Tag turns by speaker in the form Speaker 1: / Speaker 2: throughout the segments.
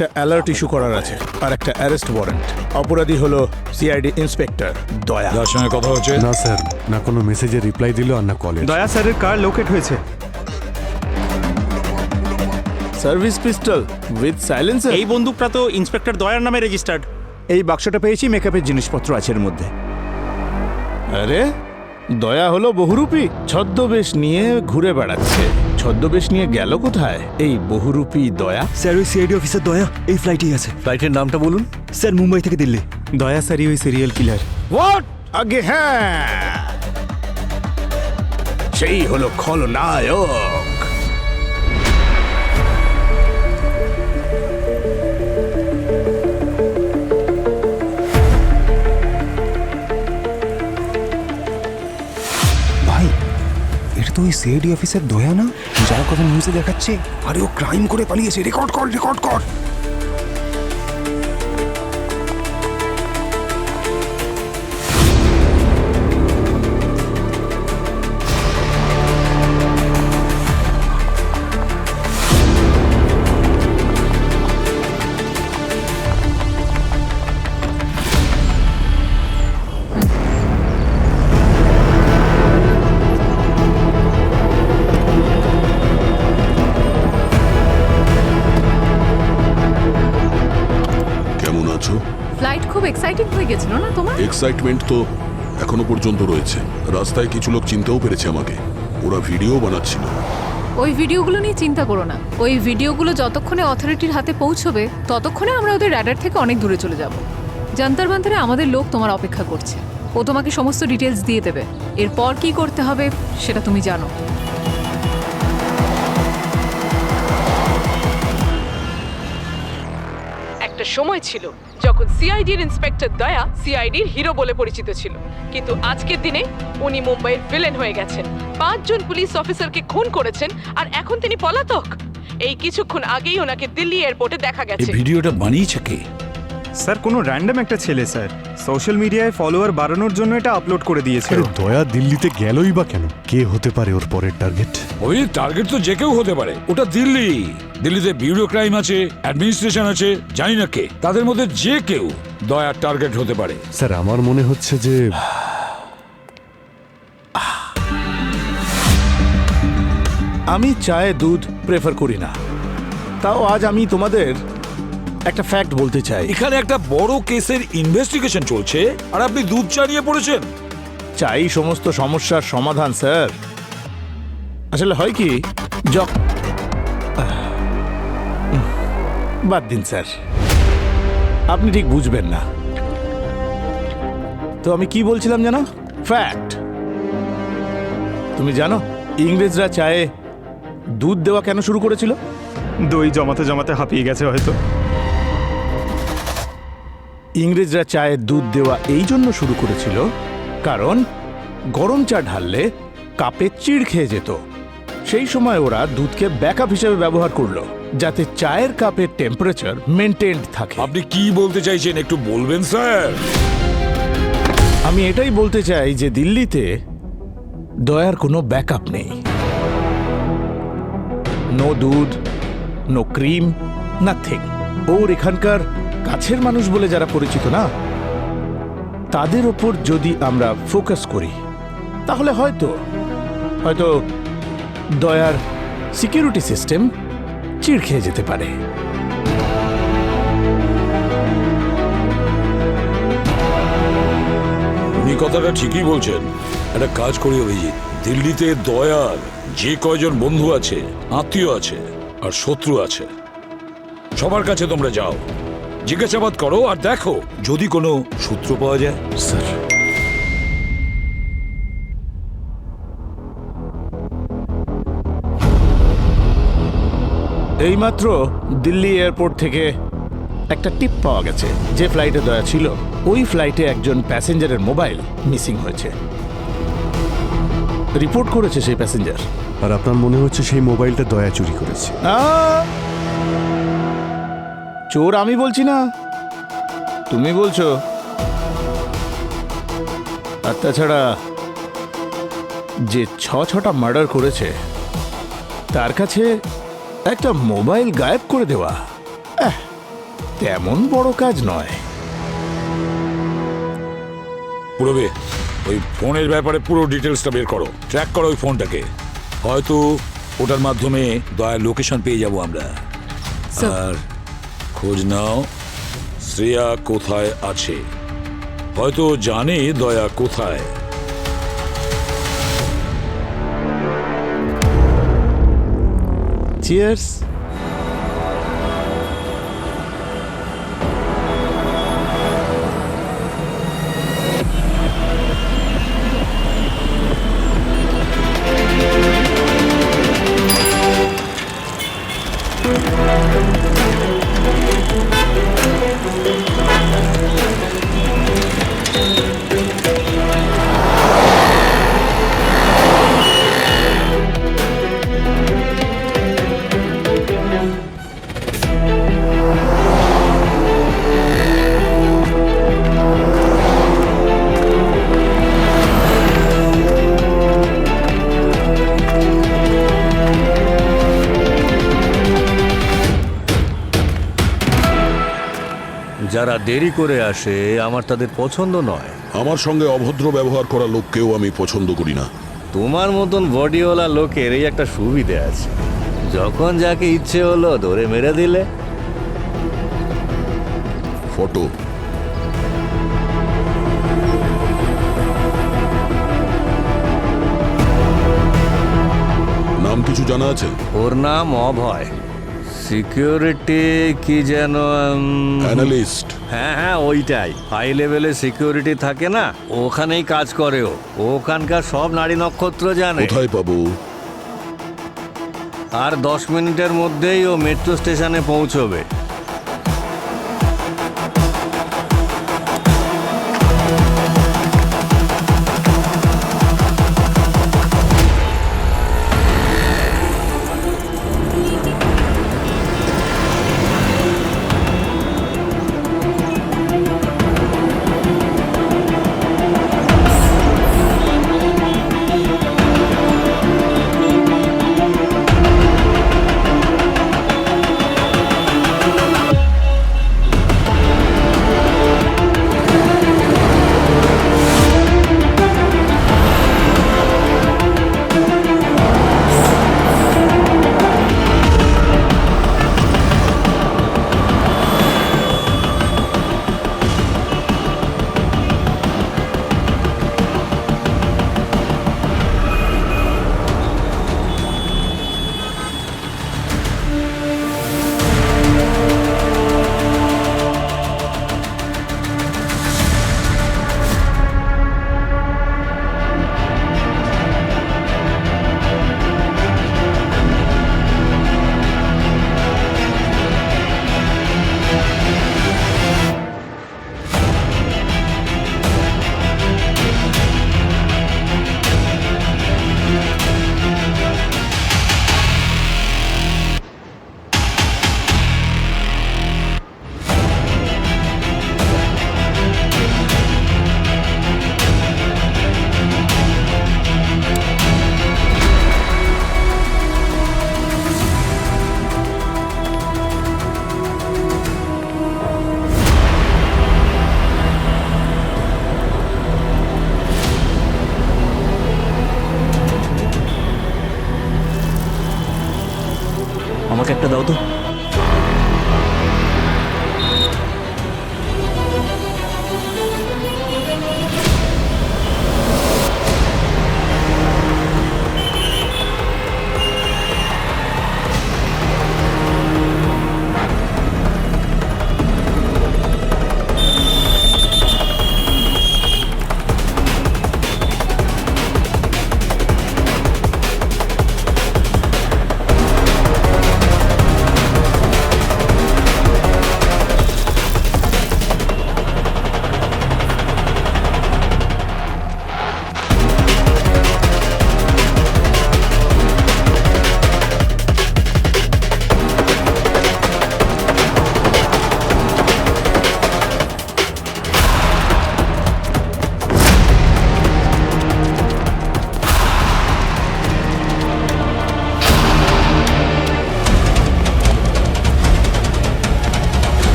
Speaker 1: একটা alert issue করার আছে আর একটা অ্যারেস্ট ওয়ারেন্ট। অপরাধী হলো সিআইডি ইন্সপেক্টর দয়া।
Speaker 2: যার সঙ্গে কথা হচ্ছে?
Speaker 3: না স্যার, না কোনো মেসেজে রিপ্লাই দিল আর না কলে।
Speaker 4: দয়া স্যারের কার লোকেট হয়েছে।
Speaker 1: Service pistol with silencer.
Speaker 5: এই বন্দুকটা তো ইন্সপেক্টর দয়ার নামে রেজিস্টার্ড।
Speaker 4: এই বাক্সটা পেয়েছি, মেকআপের জিনিসপত্র আছে এর মধ্যে।
Speaker 1: আরে দয়া হলো বহুরূপী, ছদ্মবেশ নিয়ে ঘুরে বেড়াচ্ছে। ছদ্মবেশ নিয়ে গেল কোথায় এই বহুরূপী দয়া?
Speaker 6: স্যার ওই সিআইডি অফিসার দয়া এই ফ্লাইটেই আছে।
Speaker 3: ফ্লাইটের নামটা বলুন।
Speaker 6: স্যার মুম্বাই থেকে দিল্লি।
Speaker 4: দয়া স্যারই ওই সিরিয়াল কিলার।
Speaker 1: হোয়াট? আগে হ্যাঁ, সেই হলো খলনায়ক।
Speaker 6: ভাই এটা তো ওই সিআইডি অফিসার দয়া না, যার কথা নিউজে দেখাচ্ছে? আরে ও ক্রাইম করে পালিয়েছে। রেকর্ড কর, রেকর্ড কর।
Speaker 7: কেমন আছো?
Speaker 8: ফ্লাইট খুব এক্সাইটিং হয়ে গেছিল না তোমার?
Speaker 7: এক্সাইটমেন্ট তো এখনো পর্যন্ত রয়েছে। রাস্তায় কিছু লোক চিনতেও পেরেছে আমাকে। ওরা ভিডিও বানাচ্ছিল।
Speaker 8: ওই ভিডিওগুলো নিয়ে চিন্তা করো না। ওই ভিডিওগুলো যতক্ষণে অথরিটির হাতে পৌঁছবে ততক্ষণে আমরা ওদের র্যাডার থেকে অনেক দূরে চলে যাব। জান্তার বান্তারে আমাদের লোক তোমার অপেক্ষা করছে। ও তোমাকে সমস্ত ডিটেলস দিয়ে দেবে। এরপর কি করতে হবে সেটা তুমি জানো।
Speaker 9: একটা সময় ছিল যখন সিআইডির ইন্সপেক্টর দয়া সিআইডির হিরো বলে পরিচিত ছিল, কিন্তু আজকের দিনে উনি মুম্বাইয়ের ভিলেন হয়ে গেছেন। 5 জন পুলিশ অফিসারকে খুন করেছেন আর এখন তিনি পলাতক। এই কিছুক্ষণ আগেই ওনাকে দিল্লি এয়ারপোর্টে দেখা
Speaker 2: এই
Speaker 9: গেছে।
Speaker 2: ভিডিওটা বানিয়েছে কে?
Speaker 4: স্যার কোনো র্যান্ডম একটা ছেলে স্যার সোশ্যাল মিডিয়ায় ফলোয়ার বাড়ানোর জন্য এটা আপলোড করে দিয়েছে।
Speaker 3: আরে দয়া দিল্লিতে গেলই বা কেন? কে হতে পারে ওর পরের টার্গেট?
Speaker 2: ওই টার্গেট তো যে কেউ হতে পারে। ওটা দিল্লি, দিল্লিতে ব্যুরো ক্রাইম আছে, অ্যাডমিনিস্ট্রেশন আছে, জানি না কে। তাদের মধ্যে যে কেউ দয়ার টার্গেট হতে পারে।
Speaker 3: স্যার আমার মনে হচ্ছে যে
Speaker 1: আমি চায়ে দুধ প্রেফার করি না, তাও আজ আমি তোমাদের একটা ফ্যাক্ট বলতে চাই।
Speaker 2: এখানে একটা বড় কেসের ইনভেস্টিগেশন চলছে আর আপনি দুধ চা নিয়ে পড়েছেন।
Speaker 1: চাই সমস্ত সমস্যার সমাধান স্যার। আসলে হয় কি, বাদ দিন স্যার, আপনি ঠিক বুঝবেন না। তো আমি কি বলছিলাম জানো? ফ্যাক্ট। তুমি জানো ইংরেজরা চায়ে দুধ দেওয়া কেন শুরু করেছিল?
Speaker 4: দই জমাতে জমাতে হাঁপিয়ে গেছে হয়তো।
Speaker 1: ইংরেজরা চায়ে দুধ দেওয়া এই জন্য শুরু করেছিল কারণ গরম চা ঢাললে কাপে চিড় খেয়ে যেত। সেই সময় ওরা দুধকে ব্যাকআপ হিসেবে ব্যবহার করলো যাতে চায়ের কাপের টেম্পারেচার মেনটেন্ড থাকে।
Speaker 2: আপনি কি বলতে চাইছেন একটু বলবেন স্যার?
Speaker 1: আমি এটাই বলতে চাই যে দিল্লিতে দয়ার কোনো ব্যাকআপ নেই। নো দুধ, নো ক্রিম, নাথিং। ওর এখানকার কাছের মানুষ বলে যারা পরিচিত না, তাদের ওপর যদি আমরা ফোকাস করি তাহলে হয়তো দয়ার সিকিউরিটি সিস্টেম চিড় খেয়ে যেতে পারে।
Speaker 2: উনি কথাটা ঠিকই বলছেন। একটা কাজ করি অভিজিৎ, দিল্লিতে দয়ার যে কয়জন বন্ধু আছে, আত্মীয় আছে আর শত্রু আছে, সবার কাছে তোমরা যাও, জিজ্ঞাসাবাদ করো আর দেখো যদি কোনো সূত্র পাওয়া যায়।
Speaker 3: স্যার
Speaker 1: এইমাত্র দিল্লি এয়ারপোর্ট থেকে একটা টিপ পাওয়া গেছে যে ফ্লাইটে দয়া ছিল ওই ফ্লাইটে একজন প্যাসেঞ্জারের মোবাইল মিসিং হয়েছে। রিপোর্ট করেছে সেই প্যাসেঞ্জার।
Speaker 3: আর আপনার মনে হচ্ছে সেই মোবাইলটা দয়া চুরি করেছে?
Speaker 1: চোর আমি বলছি না, তুমি বলছো। আর তাছাড়া যে 6টা মার্ডার করেছে তার কাছে একটা মোবাইল গায়েব করে দেওয়া তেমন বড় কাজ নয়।
Speaker 2: পুরবে ওই ফোনের ব্যাপারে পুরো ডিটেলসটা বের করো, ট্র্যাক করো ওই ফোনটাকে। হয়তো ওটার মাধ্যমে দয়ার লোকেশন পেয়ে যাব আমরা।
Speaker 8: স্যার।
Speaker 2: আর খোঁজ নাও শ্রেয়া কোথায় আছে, হয়তো জানে দয়া কোথায়।
Speaker 1: চিয়ার্স।
Speaker 10: যারা দেরি করে আসে আমার তাদের পছন্দ নয়।
Speaker 7: আমার সঙ্গে অভদ্র ব্যবহার করা লোককেও আমি পছন্দ করি না।
Speaker 10: তোমার মতন বডিওয়ালা লোকের এই একটা সুবিধে আছে, যখন যাকে ইচ্ছে হলো ধরে মেরে দিলে।
Speaker 7: ফটো নাম কিছু জানা আছে?
Speaker 10: ওর নাম অভয়, সিকিউরিটি কি যেন
Speaker 7: অ্যানালিস্ট।
Speaker 10: হ্যাঁ হ্যাঁ ওইটাই, হাই লেভেলে সিকিউরিটি থাকে না, ওখানেই কাজ করে ও। ওখানকার সব নারী নক্ষত্র জানে।
Speaker 7: কোথায় পাবো?
Speaker 10: আর 10 মিনিটের মধ্যেই ও মেট্রো স্টেশনে পৌঁছবে।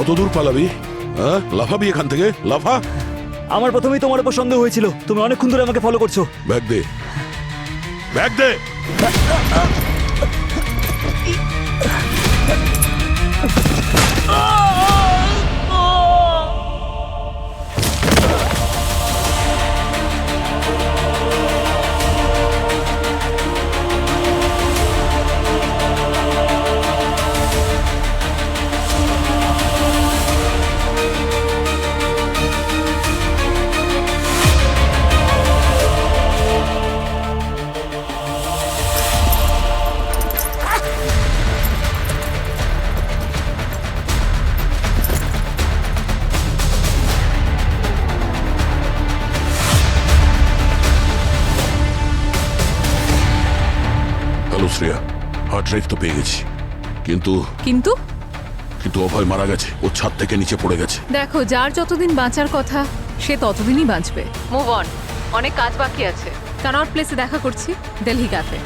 Speaker 7: কত দূর পালাবি? হ্যাঁ, লাফাবি এখান থেকে, লাফা।
Speaker 11: আমার প্রথমেই তোমার উপর সন্দেহ হয়েছিল, তুমি অনেকক্ষণ ধরে আমাকে ফলো করছো।
Speaker 7: ব্যাগ দে, ব্যাগ দে। হ্যালো শ্রেয়া, হার্ড ড্রাইভ তো পেয়ে গেছি, কিন্তু
Speaker 8: কিন্তু
Speaker 7: কিন্তু অভয় মারা গেছে। ও ছাদ থেকে নিচে পড়ে গেছে।
Speaker 8: দেখো, যার যতদিন বাঁচার কথা সে ততদিনই বাঁচবে। মুভ অন, অনেক কাজ বাকি আছে। কানট প্লেসে দেখা করছি, Delhi cafe.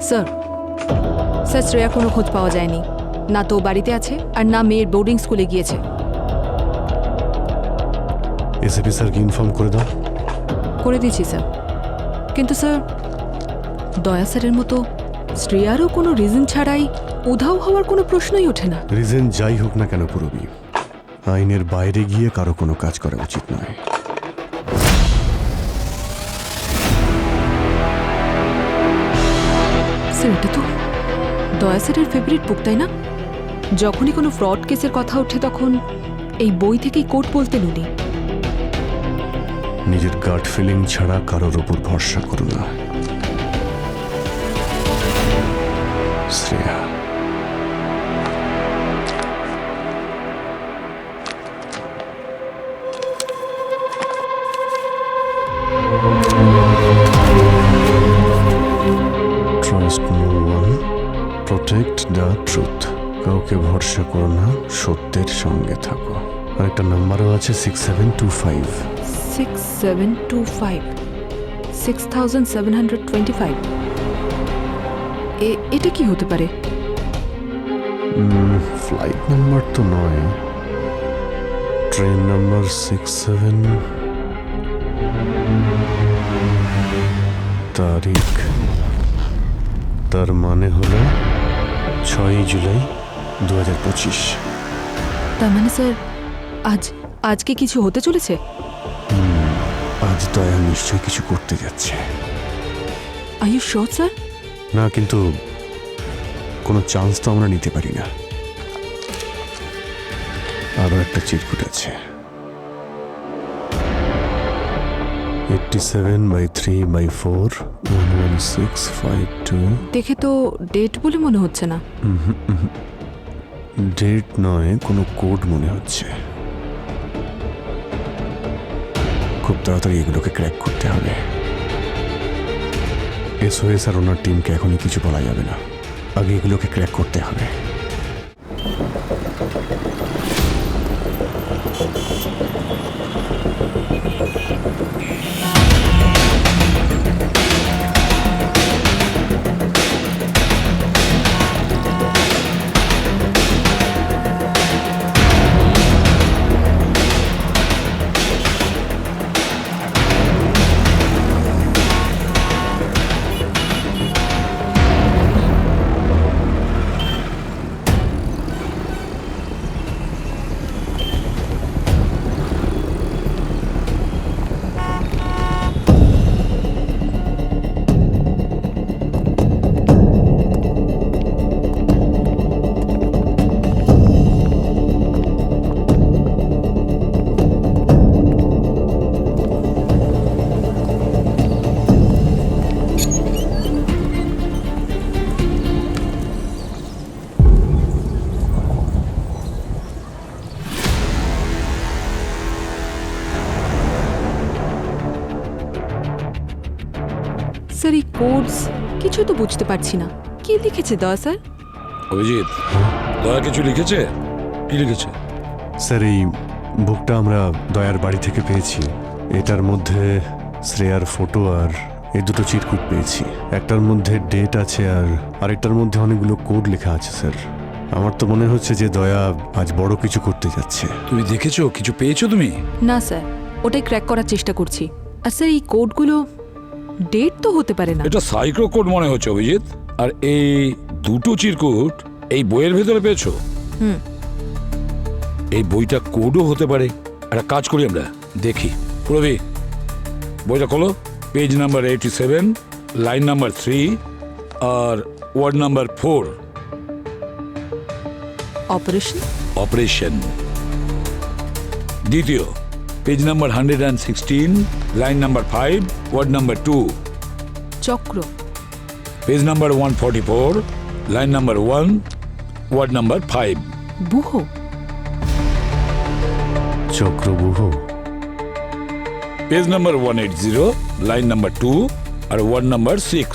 Speaker 12: Sir, sir Shreya কোনো খোঁজ পাওয়া যায়নি। না তো বাড়িতে আছে আর না মেয়ের বোর্ডিং স্কুলে গিয়েছে।
Speaker 3: এসএপি স্যারকে ইনফর্ম করে দাও।
Speaker 12: করে দিয়েছি স্যার, কিন্তু স্যার দয়া স্যারের মতো শ্রেয়ারও কোনো রিজন ছাড়াই উধাও হওয়ার কোনো প্রশ্নই ওঠে না।
Speaker 3: রিজন যাই হোক না কেন পুরবি, আইনের বাইরে গিয়ে কারো কোনো কাজ করা উচিত নয়।
Speaker 12: স্যার, এটা তো দয়া স্যারের ফেভারিট বুক, তাই না? যখনই কোনো ফ্রড কেসের কথা ওঠে তখন এই বই থেকেই কোট বলতেন উনি।
Speaker 3: নিজের গাট ফিলিং ছাড়া কারোর ওপর ভরসা করো না Shreya. Trust no one, protect the truth. কাউকে ভরসা করো না, সত্যের সঙ্গে থাকো। আর একটা নাম্বারও আছে 6725।
Speaker 12: 6725, 6725। এটা কি হতে পারে?
Speaker 3: ফ্লাইট নাম্বার তো নয়, ট্রেন নাম্বার 67। তারিখ, তার মানে হলো 6 জুলাই 2025।
Speaker 12: তার মানে স্যার আজকে কিছু হতে চলেছে?
Speaker 3: আজ দয়া নিশ্চয়ই কিছু করতে যাচ্ছে।
Speaker 12: Are you sure sir?
Speaker 3: না, কিন্তু কোনো চান্স তো আমরা নিতে পারি না। আরও একটা চিরকুট আছে, 87/3/4 11652।
Speaker 12: দেখে তো ডেট বলে মনে হচ্ছে না।
Speaker 3: ডেট নয়, কোনো কোড মনে হচ্ছে। খুব তাড়াতাড়ি এগুলোকে ক্র্যাক করতে হবে। এসওএস আর ওনার টিমকে এখনই কিছু বলা যাবে না, আগে এগুলোকে ক্র্যাক করতে হবে।
Speaker 12: স্যার, এই কোডস কিছু তো বুঝতে পারছি না। কি লিখেছে দয়া স্যার?
Speaker 2: অভিজিৎ, দয়া কিছু লিখেছে? কি লিখেছে?
Speaker 3: স্যার এই বুকটা আমরা দয়ার বাড়ি থেকে পেয়েছি। এটার মধ্যে শ্রেয়ার ফটো আর এই দুটো চিরকুট পেয়েছি। একটার মধ্যে ডেট আছে আর আরেকটার মধ্যে অনেকগুলো কোড লেখা আছে স্যার। আমার তো মনে হচ্ছে যে দয়া আজ বড় কিছু করতে যাচ্ছে।
Speaker 2: তুমি দেখেছো? কিছু পেয়েছো তুমি?
Speaker 12: না স্যার, ওটাই ক্র্যাক করার চেষ্টা করছি। আর স্যার এই কোডগুলো ডেট তো হতে পারে না।
Speaker 2: এটা সাইক্রো কোড মনে হচ্ছে অভিজিৎ। আর এই দুটো চিরকুট এই বইয়ের ভেতরে পেয়েছো?
Speaker 12: হুম।
Speaker 2: এই বইটা কোডও হতে পারে। একটা কাজ করি আমরা, দেখি। প্রবি, বইটা খোলো। পেজ নাম্বার 87, লাইন নাম্বার 3 আর ওয়ার্ড নাম্বার 4।
Speaker 12: Operation
Speaker 2: operation. দ্বিতীয়, page number 116, line number 5, word number 2।
Speaker 12: চক্র।
Speaker 2: Page number 144, line number 1, word number 5।
Speaker 12: বুহ।
Speaker 3: Chakravyuh.
Speaker 2: Page number 180, line number 2 আর word number 6।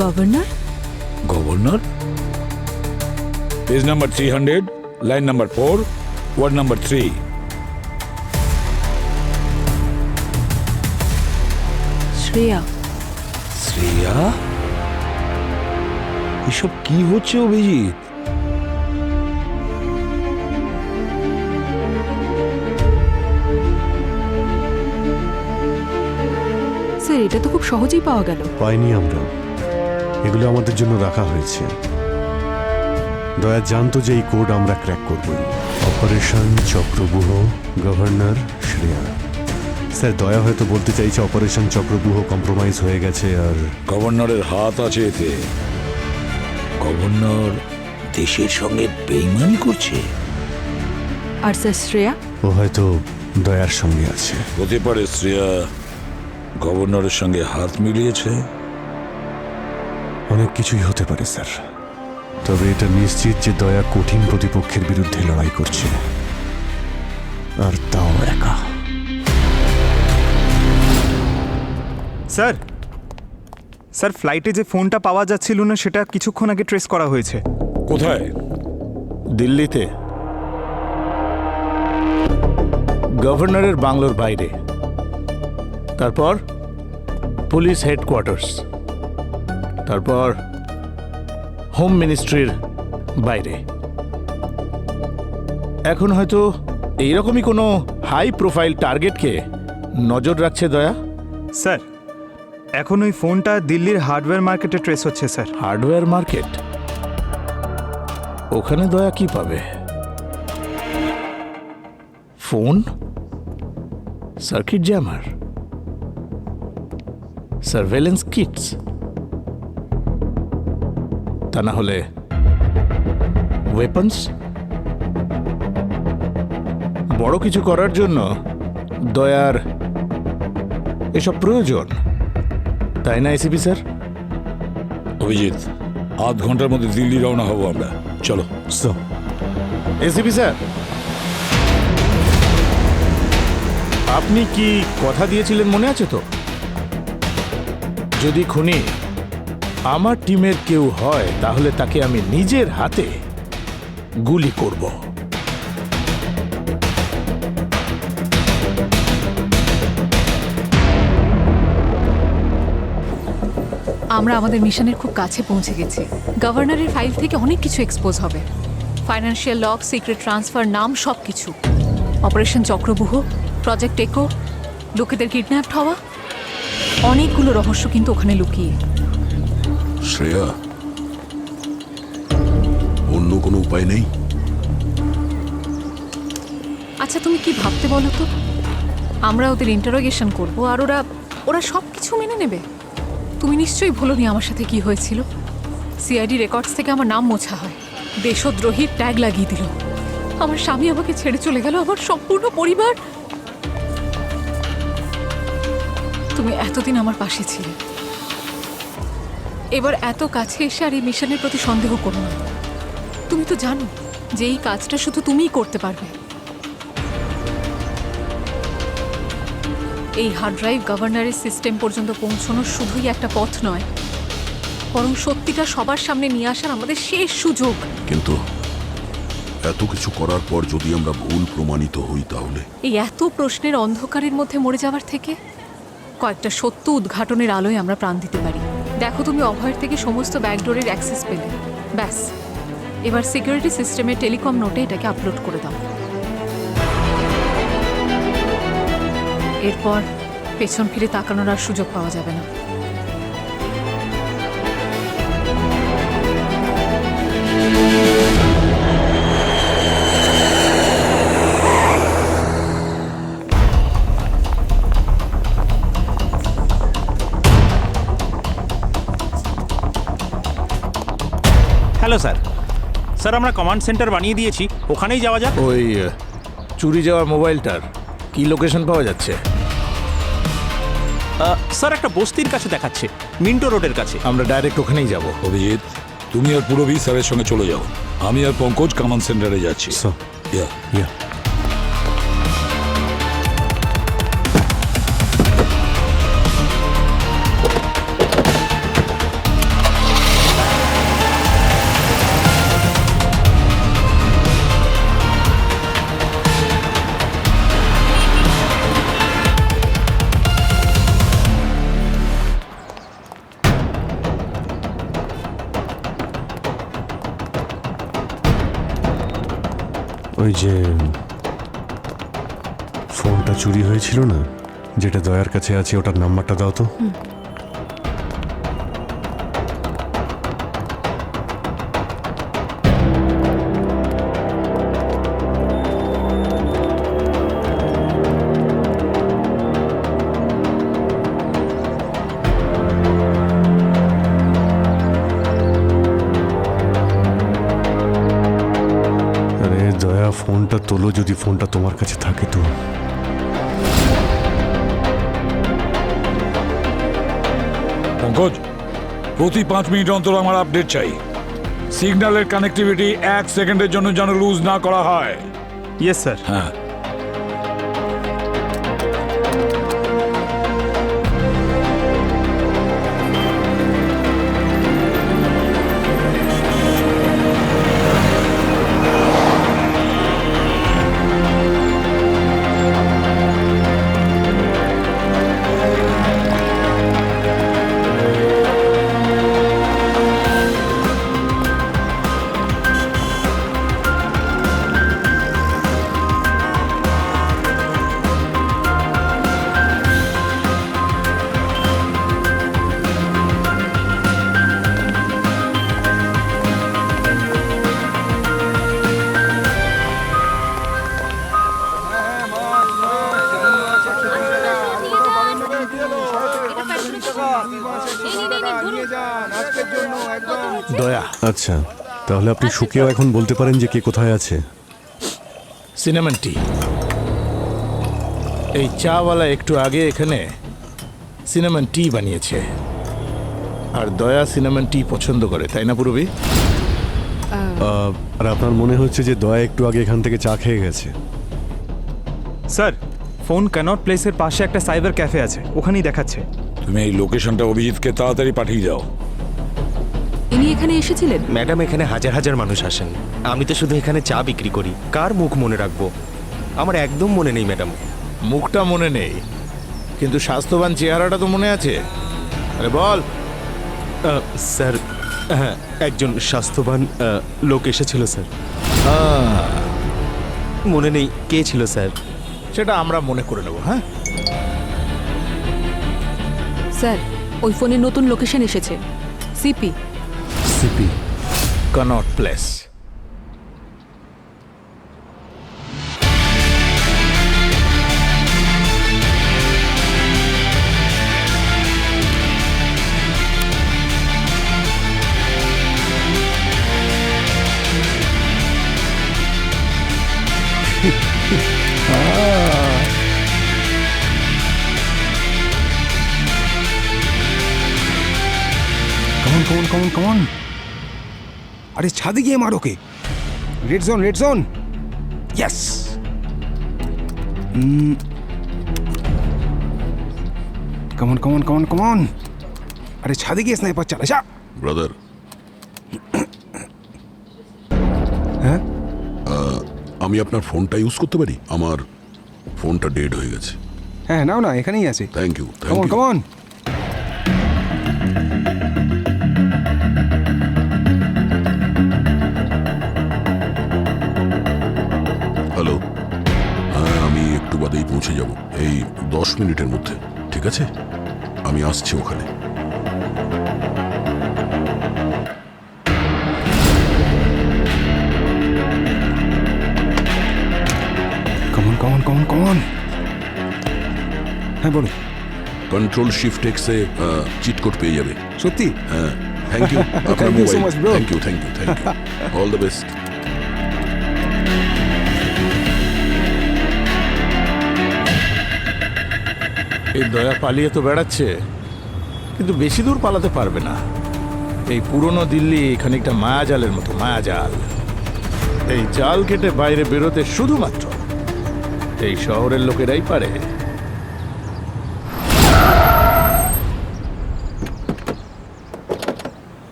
Speaker 12: Governor.
Speaker 2: Governor. Page number 300, line number 4, word number 3।
Speaker 12: Shreya.
Speaker 2: Shreya? এসব কি হচ্ছে Abhijit?
Speaker 12: Sir এটা তো খুব সহজেই পাওয়া গেল।
Speaker 3: পাইনি আমরা, এগুলো আমাদের জন্য রাখা হয়েছে। দয়া জানতো যে এই কোড আমরা ক্র্যাক করবই। Operation Chakravyuh, governor Shreya. Sir দয়া হয়তো বলতে চাইছে অপারেশন চক্রবুহ কম্প্রোমাইজ হয়ে গেছে আর
Speaker 2: গভর্নরের হাত আছে এতে। গভর্নর দেশের সঙ্গে বেইমানি করছে।
Speaker 12: আর স্যার শ্রেয়া?
Speaker 3: ও হয়তো দয়ার সঙ্গে আছে।
Speaker 2: হতে পারে শ্রেয়া গভর্নরের সঙ্গে হাত মিলিয়েছে।
Speaker 3: অনেক কিছুই হতে পারে স্যার, তবে এটা নিশ্চিত যে দয়া কঠিন প্রতিপক্ষের বিরুদ্ধে লড়াই করছে, আর তাও একা।
Speaker 4: স্যার, স্যার ফ্লাইটে যে ফোনটা পাওয়া যাচ্ছিল না সেটা কিছুক্ষণ আগে ট্রেস করা হয়েছে।
Speaker 2: কোথায়?
Speaker 1: দিল্লিতে, গভর্নরের বাংলোর বাইরে, তারপর পুলিশ হেডকোয়ার্টার্স, তারপর হোম মিনিস্ট্রির বাইরে। এখন হয়তো এইরকমই কোনো হাই প্রোফাইল টার্গেটকে নজর রাখছে দয়া।
Speaker 4: স্যার এখন ওই ফোনটা দিল্লির হার্ডওয়্যার মার্কেটে ট্রেস হচ্ছে স্যার।
Speaker 1: Hardware market? ওখানে দয়া কি পাবে? Phone, circuit jammer, surveillance kits, তা না হলে ওয়েপন্স। বড় কিছু করার জন্য দয়ার এসব প্রয়োজন, তাই না এসিপি স্যার?
Speaker 2: অভিজিৎ, আধ ঘন্টার মধ্যে দিল্লি রওনা হব আমরা। চলো।
Speaker 1: এসিপি স্যার, আপনি কি কথা দিয়েছিলেন মনে আছে তো? যদি খুনি আমার টিমের কেউ হয় তাহলে তাকে আমি নিজের হাতে গুলি করব।
Speaker 8: আমরা আমাদের মিশনের খুব কাছে পৌঁছে গেছি। গভর্নরের ফাইল থেকে অনেক কিছু এক্সপোজ হবে। ফাইন্যান্সিয়াল লক, সিক্রেট ট্রান্সফার, নাম, সব কিছু। অপারেশন চক্রবুহ, প্রজেক্ট একো, লোকেদের কিডন্যাপড হওয়া, অনেকগুলো রহস্য কিন্তু ওখানে লুকিয়ে।
Speaker 7: শ্রেয়া, অন্য কোনো উপায় নেই?
Speaker 8: আচ্ছা তুমি কি ভাবতে বলো তো? আমরা ওদের ইন্টারোগেশন করব আর ওরা সব কিছু মেনে নেবে? তুমি নিশ্চয়ই ভুলোনি আমার সাথে কি হয়েছিল। সিআইডি রেকর্ডস থেকে আমার নাম মোছা হয়, দেশদ্রোহীর ট্যাগ লাগিয়ে দিল। আমার স্বামী আমাকে ছেড়ে চলে গেল, আমার সম্পূর্ণ পরিবার। তুমি এতদিন আমার পাশে ছিলে, এবার এত কাছে এসে আর এই মিশনের প্রতি সন্দেহ করো না। তুমি তো জানো যে এই কাজটা শুধু তুমিই করতে পারবে। এই হার্ড ড্রাইভ গভর্নরের সিস্টেম পর্যন্ত পৌঁছানোর শুধুই একটা পথ নয়, বরং সত্যিটা সবার সামনে নিয়ে আসার আমাদের শেষ সুযোগ।
Speaker 7: কিন্তু এত কিছু করার পর যদি আমরা ভুল প্রমাণিত হই তাহলে?
Speaker 8: এই এত প্রশ্নের অন্ধকারের মধ্যে মরে যাওয়ার থেকে কয়েকটা সত্য উদ্ঘাটনের আলোয় আমরা প্রাণ দিতে পারি। দেখো, তুমি অভয়ের থেকে সমস্ত ব্যাকডোরের অ্যাক্সেস পেলে, ব্যাস এবার সিকিউরিটি সিস্টেমে টেলিকম নোটে এটাকে আপলোড করে দাও। এরপর পেছন ফিরে তাকানোর আর সুযোগ পাওয়া যাবে না।
Speaker 5: Hello sir. স্যার, আমরা কমান্ড সেন্টার বানিয়ে দিয়েছি, ওখানেই যাওয়া যাক।
Speaker 1: ওই চুরি যাওয়ার মোবাইলটার কি লোকেশন পাওয়া যাচ্ছে?
Speaker 5: স্যার, একটা বস্তির কাছে দেখাচ্ছে, মিন্টো রোডের কাছে।
Speaker 1: আমরা ডাইরেক্ট ওখানেই যাব।
Speaker 2: অভিজিৎ, তুমি আর পুরবী স্যারের সঙ্গে চলে যাও, আমি আর পঙ্কজ কমান্ড সেন্টারে যাচ্ছি।
Speaker 3: So,
Speaker 2: Yeah.
Speaker 3: yeah. ওই যে ফোনটা চুরি হয়েছিল না, যেটা দয়ার কাছে আছে, ওটার নাম্বারটা দাও তো। আরে দয়া, ফোনটা তোলো যদি ফোনটা তোমার কাছে থাকে তো।
Speaker 2: পঙ্কজ, প্রতি 5 মিনিট অন্তর আমার আপডেট চাই। সিগন্যালের কানেক্টিভিটি 1 সেকেন্ডের জন্য যেন লুজ না করা হয়।
Speaker 4: Yes sir.
Speaker 2: হ্যাঁ।
Speaker 1: দয়া,
Speaker 3: আচ্ছা, তাহলে আপনি সুখেও এখন বলতে পারেন যে কে কোথায় আছে।
Speaker 1: সিনেমান টি, এই চাওয়ালা একটু আগে এখানে সিনেমান টি বানিয়েছে, আর দয়া সিনেমান টি পছন্দ করে, তাই না পুরবী?
Speaker 3: আর আপনার মনে হচ্ছে যে দয়া একটু আগে এখান থেকে চা খেয়ে গেছে।
Speaker 4: স্যার, ফোন ক্যানট প্লেসের পাশে একটা সাইবার ক্যাফে আছে, ওখানেই দেখাচ্ছে।
Speaker 2: তুমি এই লোকেশনটা অভিজিৎকে তাড়াতাড়ি পাঠিয়ে দাও।
Speaker 12: ইনি এখানে এসেছিলেন?
Speaker 6: ম্যাডাম, এখানে হাজার হাজার মানুষ আসেন, আমি তো শুধু এখানে চা বিক্রি করি। কার মুখ মনে রাখবো? আমার একদম মনে নেই ম্যাডাম।
Speaker 1: মুখটা মনে নেই, কিন্তু স্বাস্থ্যবান চেহারাটা তো মনে আছে। আরে বল।
Speaker 6: স্যার, হ্যাঁ, একজন স্বাস্থ্যবান লোক এসেছিল স্যার। মনে নেই কে ছিল স্যার।
Speaker 1: সেটা আমরা মনে করে নেব। হ্যাঁ
Speaker 12: স্যার, ওই ফোনে নতুন লোকেশন এসেছে, CP.
Speaker 3: CP
Speaker 1: Connaught Place.
Speaker 6: Come on. আরে ছাদে গিয়ে মারো কে। Red zone. ইয়েস। কমন। আরে ছাদে গিয়ে স্নাইপার চালা।
Speaker 7: ব্রাদার,
Speaker 6: হ্যাঁ
Speaker 7: আমি আপনার ফোনটা ইউজ করতে পারি? আমার ফোনটা ডেড হয়ে গেছে।
Speaker 6: হ্যাঁ নাও না, এখানেই আছে।
Speaker 7: Thank you, thank
Speaker 6: come on
Speaker 7: you.
Speaker 6: Come on.
Speaker 7: Hello, হ্যাঁ আমি একটু বাদেই পৌঁছে যাব, এই 10 মিনিটের মধ্যে। ঠিক আছে, আমি আসছি ওখানে।
Speaker 6: Come on come on come on come on. হ্যাঁ বলো।
Speaker 7: কন্ট্রোল শিফট এক্সে চিট কোড পেয়ে যাবে।
Speaker 6: সত্যি?
Speaker 7: হ্যাঁ, thank you.
Speaker 6: Thank you so much, bro.
Speaker 7: Thank you, thank you, thank you. All the best.
Speaker 1: এই দয়া পালিয়ে তো বেড়াচ্ছে, কিন্তু বেশি দূর পালাতে পারবে না। এই পুরনো দিল্লি খানিকটা মায়াজালের মতো, মায়াজাল। এই জাল কেটে বাইরে বেরোতে শুধুমাত্র এই শহরের লোকেরাই পারে।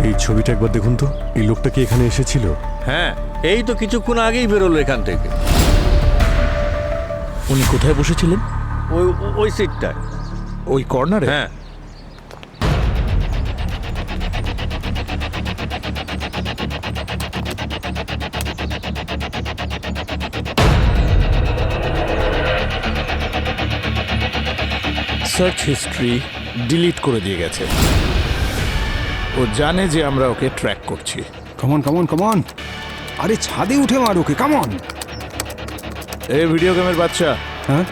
Speaker 3: এই ছবিটা একবার দেখুন তো, এই লোকটা কি এখানে এসেছিল?
Speaker 10: হ্যাঁ, এই তো কিছুক্ষণ আগেই বেরোলো এখান থেকে।
Speaker 1: উনি কোথায় বসেছিলেন?
Speaker 10: ওই ওই সিটটায়।
Speaker 1: ওই কর্নারে?
Speaker 10: হ্যাঁ।
Speaker 1: সার্চ হিস্ট্রি ডিলিট করে দিয়ে গেছে। ও জানে যে আমরা ওকে ট্র্যাক করছি।
Speaker 6: Common come on common. আরে ছাদে উঠে মার ওকে, কমন।
Speaker 1: এই ভিডিও গেমের বাচ্চা,
Speaker 6: হ্যাঁ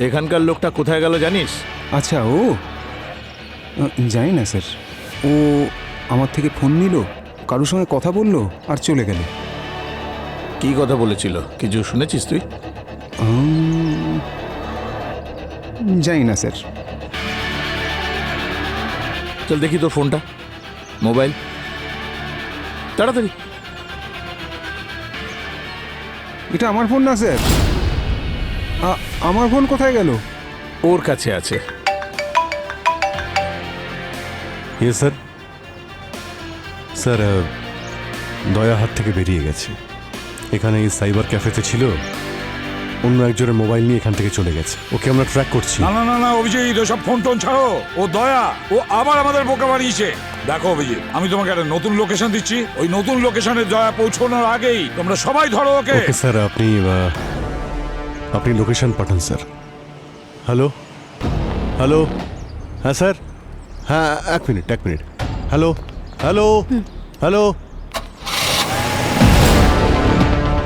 Speaker 1: এখানকার লোকটা কোথায় গেল জানিস?
Speaker 6: আচ্ছা, ও জানি না স্যার। ও আমার থেকে ফোন নিল, কারোর সঙ্গে কথা বললো আর চলে গেল।
Speaker 1: কি কথা বলেছিল, কিছু শুনেছিস তুই?
Speaker 6: জানি না স্যার।
Speaker 1: চল দেখি তোর ফোনটা, মোবাইল, তাড়াতাড়ি।
Speaker 6: এটা আমার ফোন না স্যার। আমার ফোন কোথায় গেল?
Speaker 1: ওর কাছে আছে।
Speaker 3: Yes sir. স্যার, দয়া হাত থেকে বেরিয়ে গেছে। এখানে এই সাইবার ক্যাফেতে ছিল, অন্য একজনের মোবাইল নিয়ে এখান থেকে চলে গেছে। ওকে আমরা ট্র্যাক করছি।
Speaker 2: না না না না অভিজিৎ, সব ফোন টোন ছাড়ো। ও দয়া, ও আবার আমাদের বোকা বানিয়েছে। দেখো অভিজিৎ, আমি তোমাকে একটা নতুন লোকেশন দিচ্ছি। ওই নতুন লোকেশনে দয়া পৌঁছানোর আগেই তোমরা সবাই ধরো ওকে।
Speaker 3: ওকে স্যার, আপনি লোকেশন পাঠান স্যার। হ্যালো হ্যালো, হ্যাঁ স্যার, হ্যাঁ এক minute. Hello hello hello.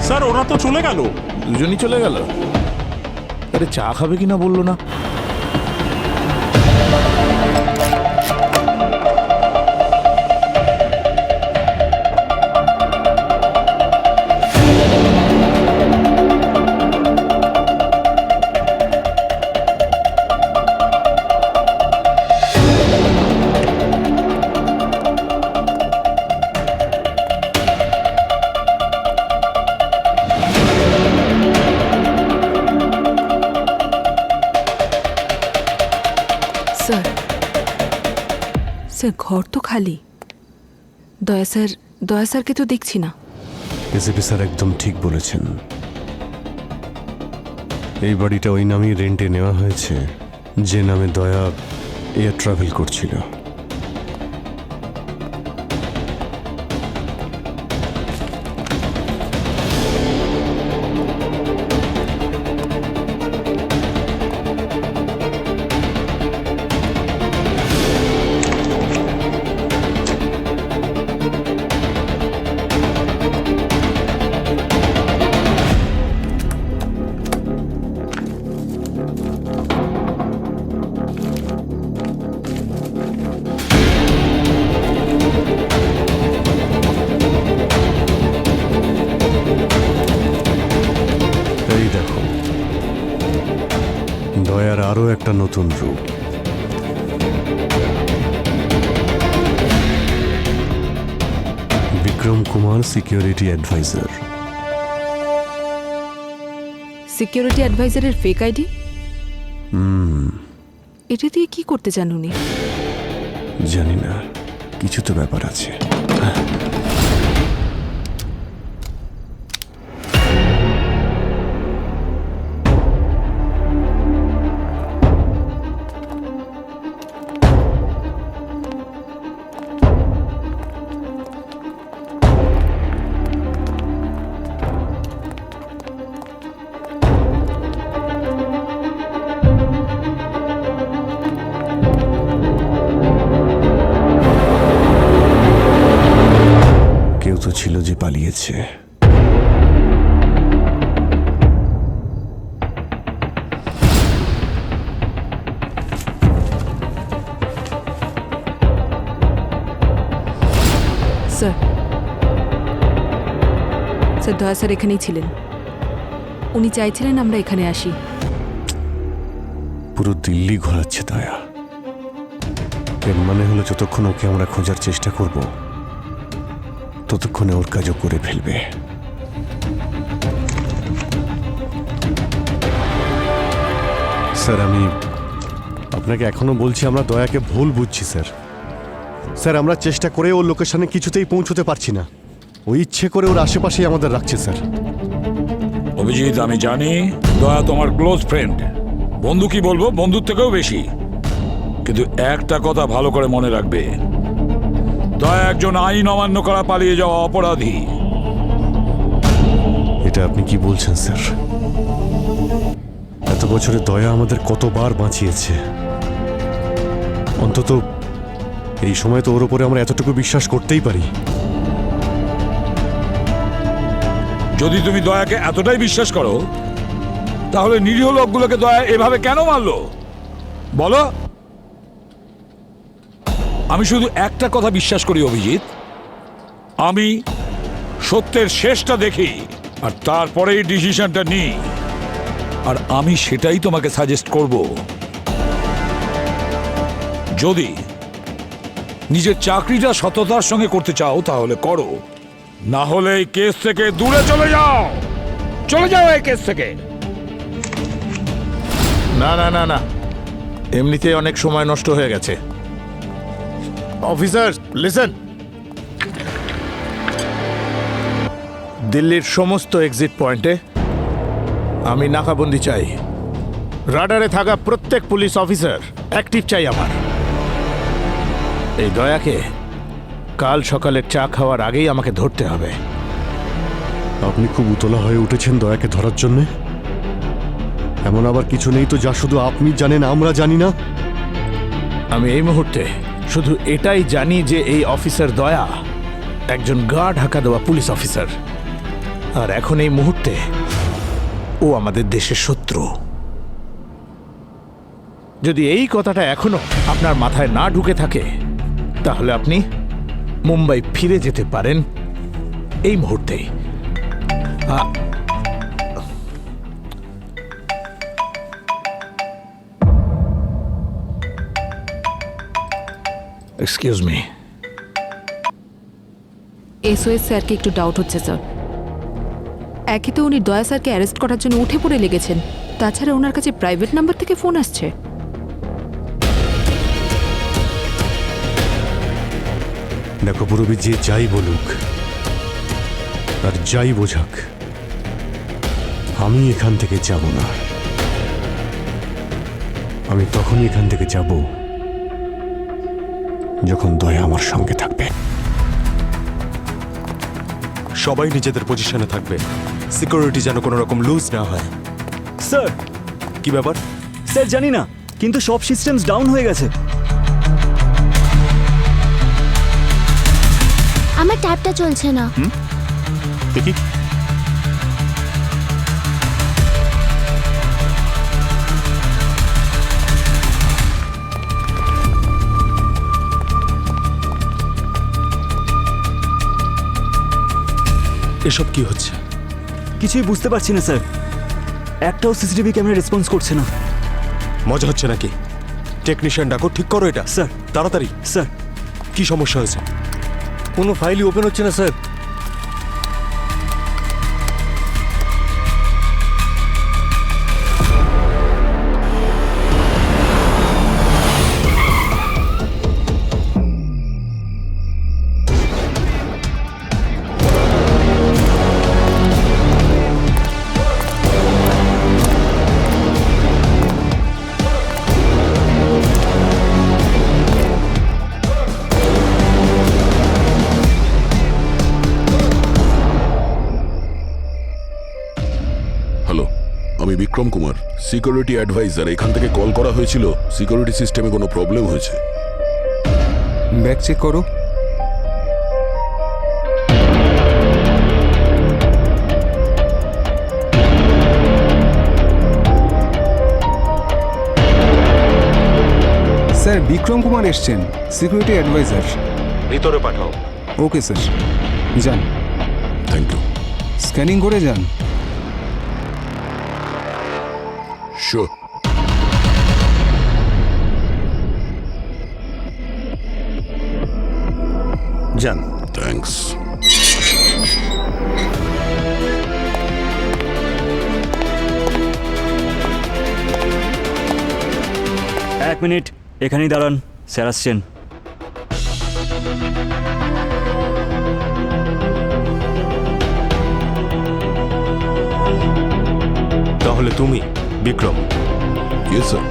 Speaker 5: Sir ওরা তো চলে গেল।
Speaker 1: দুজনই চলে গেল? আরে চা খাবে কিনা বললো না?
Speaker 12: স্যার ঘর তো খালি। দয়া স্যারকে তো দেখছি না।
Speaker 3: এসিপি স্যার একদম ঠিক বলেছেন। এই বাড়িটা ওই নামেই রেন্টে নেওয়া হয়েছে, যে নামে দয়া এয়ার ট্রাভেল করছিল। দয়ার আরো একটা নতুন রূপ। Vikram Kumar, security adviser.
Speaker 12: Security অ্যাডভাইজারের ফেক আইডি? এটা দিয়ে কি করতে চান উনি?
Speaker 3: জানি না, কিছু তো ব্যাপার আছে। কেউ তো ছিল যে পালিয়েছে।
Speaker 12: স্যার, দয়া স্যার এখানেই ছিলেন। উনি চাইছিলেন আমরা এখানে আসি।
Speaker 3: পুরো দিল্লি ঘোরাচ্ছে দয়া। এর মানে হলো যতক্ষণ ওকে আমরা খোঁজার চেষ্টা করব, ততক্ষণে ওর কাজও করে ফেলবে। স্যার, আমি আপনাকে এখনো বলছি আমরা দয়াকে ভুল বুঝছি স্যার। স্যার, আমরা চেষ্টা করে ওর লোকেশনে কিছুতেই পৌঁছতে পারছি না। ও ইচ্ছে করে ওর আশেপাশেই আমাদের রাখছে স্যার।
Speaker 2: অভিজিৎ, আমি জানি দয়া তোমার ক্লোজ ফ্রেন্ড, বন্ধু কি বলবো, বন্ধুর থেকেও বেশি। কিন্তু একটা কথা ভালো করে মনে রাখবে, দয়া একজন আইন অমান্য করা পালিয়ে যাওয়া অপরাধী।
Speaker 3: এটা আপনি কি বলছেন স্যার? এত বছরে দয়া আমাদের কতবার বাঁচিয়েছে। অন্তত এই সময় তো ওর উপরে আমরা এতটুকু বিশ্বাস করতেই পারি।
Speaker 2: যদি তুমি দয়াকে এতটাই বিশ্বাস করো, তাহলে নিরীহ লোকগুলোকে দয়া এভাবে কেন মারলো বলো? আমি শুধু একটা কথা বিশ্বাস করি অভিজিৎ, আমি সত্যের শেষটা দেখি আর তারপরেই ডিসিশনটা নিই। আর আমি সেটাই তোমাকে সাজেস্ট করব। যদি নিজের চাকরিটা সততার সঙ্গে করতে চাও তাহলে করো, না হলে এই কেস থেকে দূরে চলে যাও। চলে যাও এই কেস থেকে।
Speaker 1: না না না না, এমনিতে অনেক সময় নষ্ট হয়ে গেছে। অফিসার লিসেন, দিল্লির সমস্ত এক্সিট পয়েন্টে আমি নাকাবন্দি চাই। রাডারে থাকা প্রত্যেক পুলিশ অফিসার অ্যাক্টিভ চাই আমার। এই দয়াকে কাল সকালের চা খাওয়ার আগেই আমাকে ধরতে হবে।
Speaker 3: আপনি খুব উতলা হয়ে উঠেছেন দয়াকে ধরার জন্যে। এমন আবার কিছু নেই তো যা শুধু আপনি জানেন আমরা জানি না?
Speaker 1: আমি এই মুহূর্তে শুধু এটাই জানি যে এই অফিসার দয়া একজন গা ঢাকা দেওয়া পুলিশ অফিসার, আর এখন এই মুহূর্তে ও আমাদের দেশের শত্রু। যদি এই কথাটা এখনো আপনার মাথায় না ঢুকে থাকে, তাহলে আপনি মুম্বাই ফিরে যেতে পারেন এই মুহূর্তেই। Excuse me.
Speaker 12: এসওএস স্যারকে একটু ডাউট হচ্ছে স্যার। একই তো উনি দয়া স্যারকে অ্যারেস্ট করার জন্য উঠে পড়ে লেগেছেন, তাছাড়া ওনার কাছে প্রাইভেট নাম্বার থেকে ফোন আসছে।
Speaker 3: দেখো পুরবি, যে যাই বলুক আর যাই বোঝাক, আমি এখান থেকে যাব না। আমি তখনই এখান থেকে যাব যখন দয়া আমার সঙ্গে থাকবে।
Speaker 6: সবাই নিজেদের পজিশনে থাকবে, সিকিউরিটি যেন কোনো রকম লুজ না হয়।
Speaker 11: স্যার,
Speaker 6: কি ব্যাপার?
Speaker 11: স্যার জানি না, কিন্তু সব সিস্টেমস ডাউন হয়ে গেছে।
Speaker 13: আমার ট্যাবটা চলছে না।
Speaker 5: দেখি।
Speaker 6: এসব কি হচ্ছে?
Speaker 11: কিছুই বুঝতে পারছি না স্যার, একটাও সিসিটিভি ক্যামেরা রেসপন্স করছে না।
Speaker 6: মজা হচ্ছে নাকি? টেকনিশিয়ান ডাকো, ঠিক করো এটা
Speaker 11: স্যার।
Speaker 6: তাড়াতাড়ি।
Speaker 11: স্যার,
Speaker 6: কি সমস্যা হয়েছে?
Speaker 10: কোনো ফাইলই ওপেন হচ্ছে না sir.
Speaker 7: Vikram Kumar, security adviser. এখান থেকে কল করা হয়েছিল, সিকিউরিটি সিস্টেমে কোনো প্রবলেম হয়েছে।
Speaker 6: ব্যাগ চেক করো। স্যার, বিক্রম কুমার এসছেন, সিকিউরিটি অ্যাডভাইজার।
Speaker 5: ভিতরে পাঠাও।
Speaker 6: ওকে স্যার, যান।
Speaker 7: Thank you.
Speaker 6: স্ক্যানিং করে যান।
Speaker 7: শিওর।
Speaker 3: যান।
Speaker 7: থ্যাঙ্কস।
Speaker 11: এক মিনিট, এখানেই দাঁড়ান, স্যার আসছেন।
Speaker 3: তাহলে তুমি বিক্রম?
Speaker 7: ইয়েস স্যার,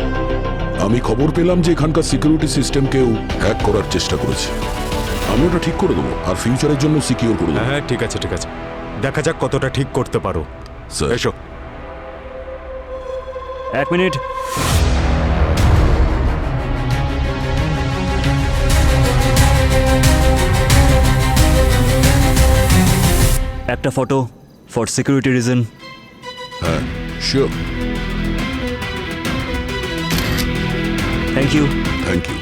Speaker 7: আমি খবর পেলাম যে এখানকার সিকিউরিটি সিস্টেম কেউ হ্যাক করার চেষ্টা করেছে। আমি ওটা ঠিক করে দেবো আর ফিউচারের জন্য সিকিউর করে দেবো।
Speaker 3: হ্যাঁ, ঠিক আছে ঠিক আছে, দেখা যাক কতটা ঠিক করতে পারো।
Speaker 7: স্যার
Speaker 3: এসো।
Speaker 11: এক মিনিট। একটা ফটো ফর সিকিউরিটি রিজন।
Speaker 7: হ্যাঁ, sure.
Speaker 11: Thank you.
Speaker 7: Thank you.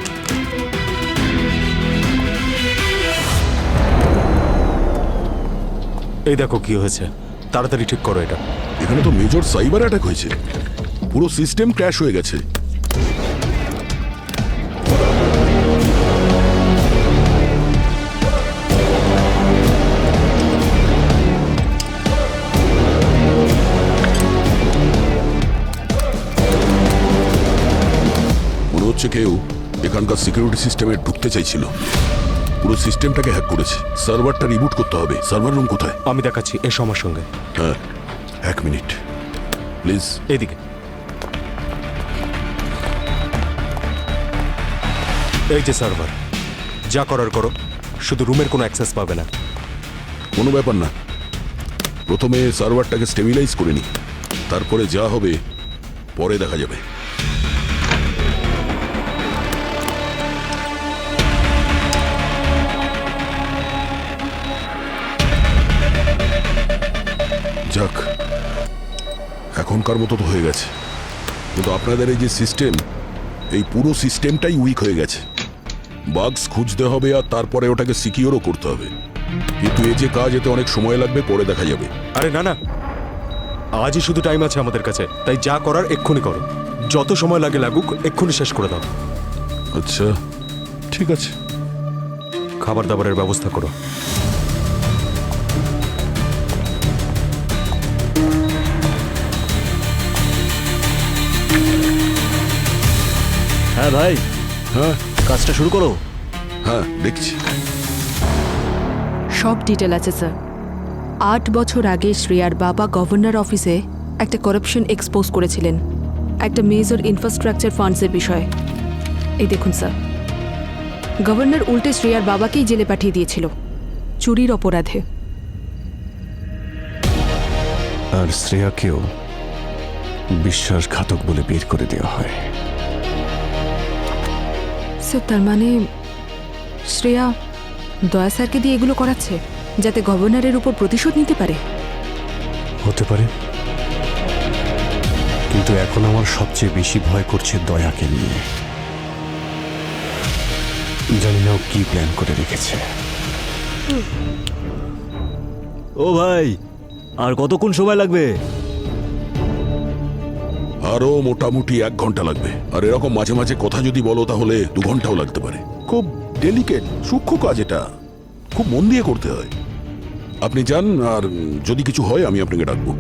Speaker 3: এই দেখো কি হয়েছে, তাড়াতাড়ি ঠিক করো এটা।
Speaker 7: এখানে তো মেজর সাইবার অ্যাটাক হয়েছে, পুরো সিস্টেম ক্র্যাশ হয়ে গেছে। মনে হচ্ছে কেউ এখানকার সিকিউরিটি সিস্টেমে ঢুকতে চাইছিল, পুরো সিস্টেমটাকে হ্যাক করেছে। সার্ভারটা রিবুট করতে হবে। সার্ভার রুম কোথায়?
Speaker 3: আমি দেখাচ্ছি, এসো আমার সঙ্গে।
Speaker 7: হ্যাঁ, এক মিনিট প্লিজ।
Speaker 3: এদিকে। এই যে সার্ভার, যা করার করো, শুধু রুমের কোনো অ্যাক্সেস পাবে না।
Speaker 7: কোনো ব্যাপার না, প্রথমে সার্ভারটাকে স্টেবিলাইজ করে নি, তারপরে যা হবে পরে দেখা যাবে। যাক, এখনকার মতো তো হয়ে গেছে, কিন্তু আপনাদের এই যে সিস্টেম, এই পুরো সিস্টেমটাই উইক হয়ে গেছে। বাগস খুঁজতে হবে আর তারপরে ওটাকে সিকিউরও করতে হবে, কিন্তু এই যে কাজ, এতে অনেক সময় লাগবে, পরে দেখা যাবে।
Speaker 3: আরে না না, আজই শুধু টাইম আছে আমাদের কাছে, তাই যা করার এক্ষুনি করো। যত সময় লাগে লাগুক, এক্ষুনি শেষ করে দাও।
Speaker 7: আচ্ছা ঠিক আছে।
Speaker 3: খাবার দাবারের ব্যবস্থা করো।
Speaker 11: হ্যাঁ ভাই,
Speaker 7: হ্যাঁ
Speaker 11: কাজটা শুরু করো।
Speaker 7: হ্যাঁ দেখছি।
Speaker 12: সব ডিটেল আছে স্যার। 8 বছর আগে শ্রেয়ার বাবা গভর্নর অফিসে একটা করাপশন এক্সপোজ করেছিলেন, একটা মেজর ইনফ্রাস্ট্রাকচার ফান্ডসের বিষয়ে। এই দেখুন স্যার, গভর্নর উল্টে শ্রেয়ার বাবাকেই জেলে পাঠিয়ে দিয়েছিল চুরির অপরাধে।
Speaker 3: আর শ্রেয়াকেও বিশ্বাসঘাতক বলে বের করে দেওয়া হয়।
Speaker 12: স্যার, তার মানে শ্রেয়া দয়া স্যারকে দিয়ে এগুলো করাচ্ছে যাতে গভর্নরের উপর প্রতিশোধ নিতে পারে।
Speaker 3: হতে পারে, কিন্তু এখন আমার সবচেয়ে বেশি ভয় করছে দয়াকে নিয়ে। জানি না ও কি প্ল্যান করে রেখেছে।
Speaker 11: ও ভাই, আর কতক্ষণ সময় লাগবে?
Speaker 7: আরো মোটামুটি 1 ঘন্টা লাগবে। আর এরকম মাঝে মাঝে কথা যদি বলো তাহলে 2 ঘন্টাও লাগতে পারে। খুব ডেলিকেট, সূক্ষ্ম কাজ, এটা খুব মন দিয়ে করতে হয়। আপনি যান, আর যদি কিছু হয় আমি আপনাকে ডাকবো।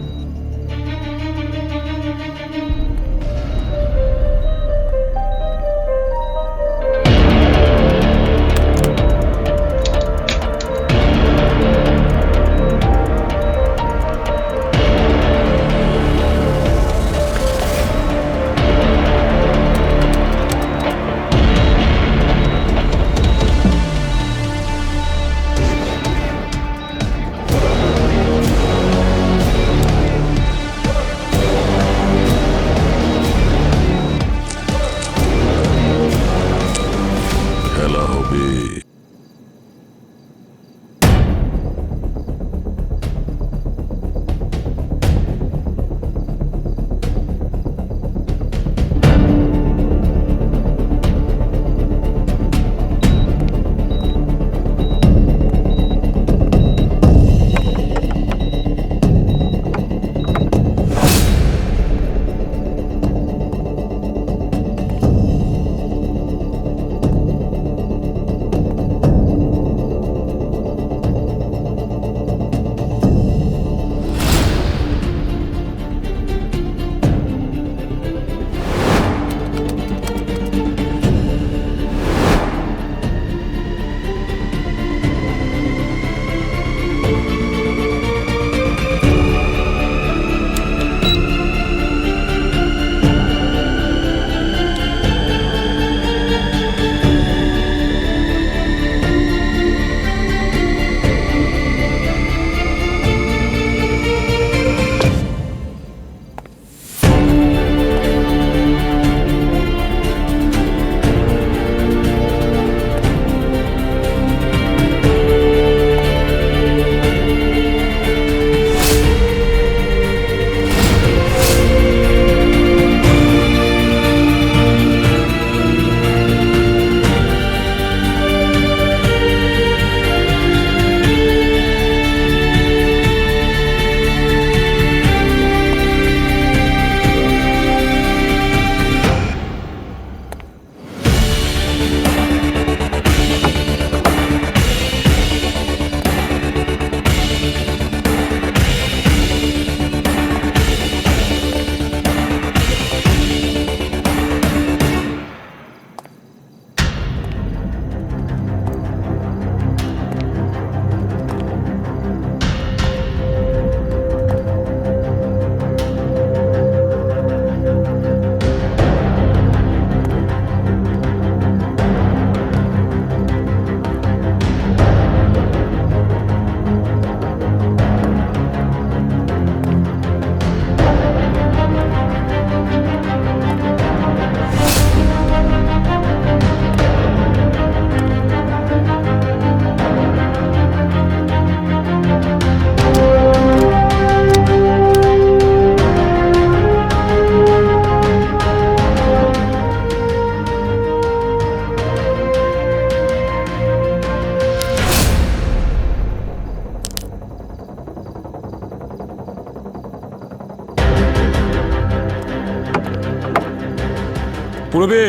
Speaker 2: পূর্বে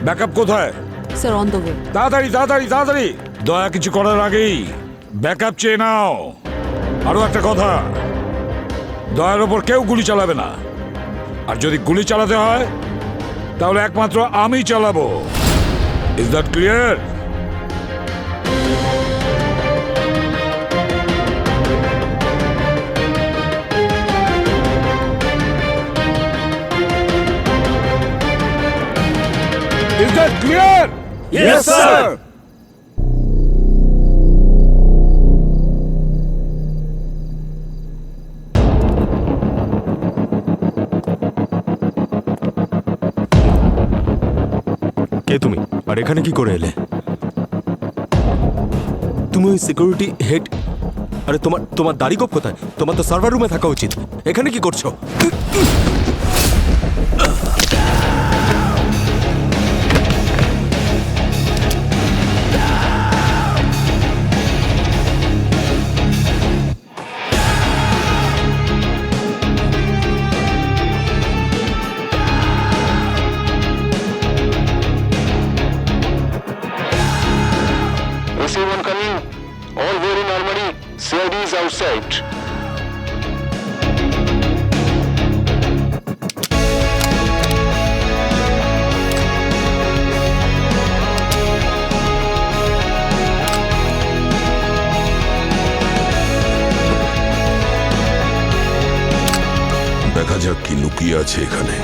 Speaker 2: ব্যাকআপ কোথায়?
Speaker 12: Sir on the way.
Speaker 2: তাড়াতাড়ি তাড়াতাড়ি তাড়াতাড়ি, দয়া কিছু করার আগেই ব্যাকআপ চেয়ে নাও। আরো একটা কথা, দয়ার ওপর কেউ গুলি চালাবে না, আর যদি গুলি চালাতে হয় তাহলে একমাত্র আমি চালাবো। Is that clear? Is that clear?
Speaker 6: Yes, sir.
Speaker 14: কে তুমি, আর এখানে কি করে এলে? তুমি ওই সিকিউরিটি হেড? আরে তোমার দাড়ি গোপ কোথায়? তোমার তো সার্ভার রুমে থাকা উচিত। এখানে কি করছো?
Speaker 15: AC-1 coming. All wearing armory. CID is outside.
Speaker 7: দেখা যাক কি লুকিয়ে আছে এখানে।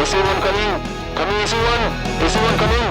Speaker 15: AC-1 coming. Coming AC-1. AC-1 coming.